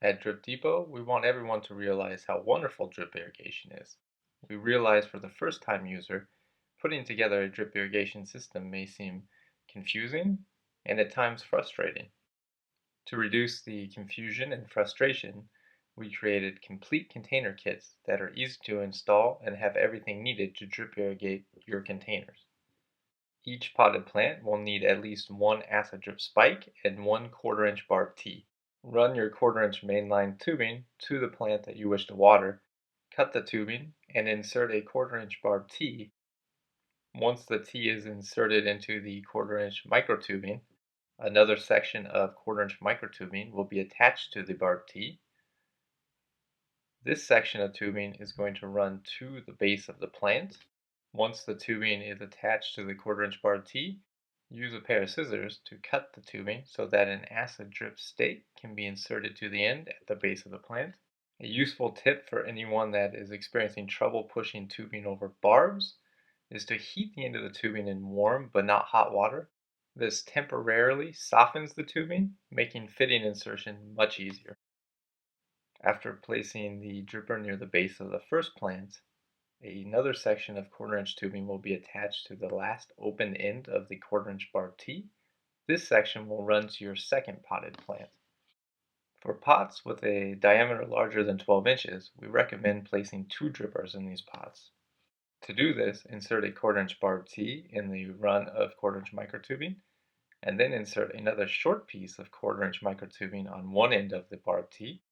At Drip Depot, we want everyone to realize how wonderful drip irrigation is. We realize for the first time user, putting together a drip irrigation system may seem confusing and at times frustrating. To reduce the confusion and frustration, we created complete container kits that are easy to install and have everything needed to drip irrigate your containers. Each potted plant will need at least one acid drip spike and one 1/4 inch barb tee. Run your 1/4 inch mainline tubing to the plant that you wish to water, cut the tubing, and insert a 1/4 inch barb tee. Once the tee is inserted into the 1/4 inch microtubing, another section of 1/4 inch microtubing will be attached to the barb tee. This section of tubing is going to run to the base of the plant. Once the tubing is attached to the 1/4 inch barb tee, use a pair of scissors to cut the tubing so that an acid drip stake can be inserted to the end at the base of the plant. A useful tip for anyone that is experiencing trouble pushing tubing over barbs is to heat the end of the tubing in warm but not hot water. This temporarily softens the tubing, making fitting insertion much easier. After placing the dripper near the base of the first plant, another section of 1/4 inch tubing will be attached to the last open end of the 1/4 inch barb tee. This section will run to your second potted plant. For pots with a diameter larger than 12 inches, we recommend placing 2 drippers in these pots. To do this, insert a 1/4 inch barb tee in the run of 1/4 inch microtubing, and then insert another short piece of 1/4 inch microtubing on one end of the barb tee.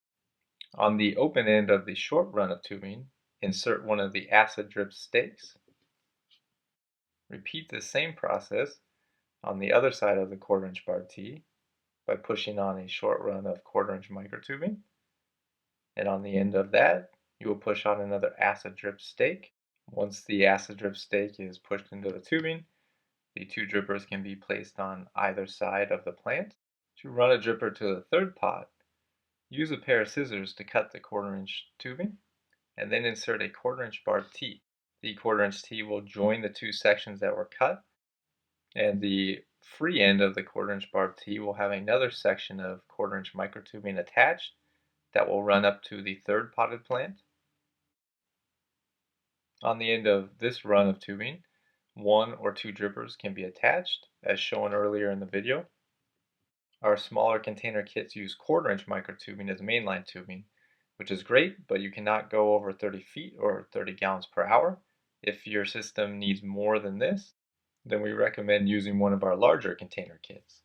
On the open end of the short run of tubing, insert one of the acid drip stakes. Repeat the same process on the other side of the 1/4 inch barb tee by pushing on a short run of 1/4 inch microtubing. And on the end of that, you will push on another acid drip stake. Once the acid drip stake is pushed into the tubing, the 2 drippers can be placed on either side of the plant. To run a dripper to the third pot, use a pair of scissors to cut the 1/4 inch tubing, and then insert a 1/4 inch barb tee. The 1/4 inch tee will join the 2 sections that were cut, and the free end of the 1/4 inch barb tee will have another section of 1/4 inch microtubing attached that will run up to the third potted plant. On the end of this run of tubing, 1 or 2 drippers can be attached, as shown earlier in the video. Our smaller container kits use 1/4 inch microtubing as mainline tubing, which is great, but you cannot go over 30 feet or 30 gallons per hour. If your system needs more than this, then we recommend using one of our larger container kits.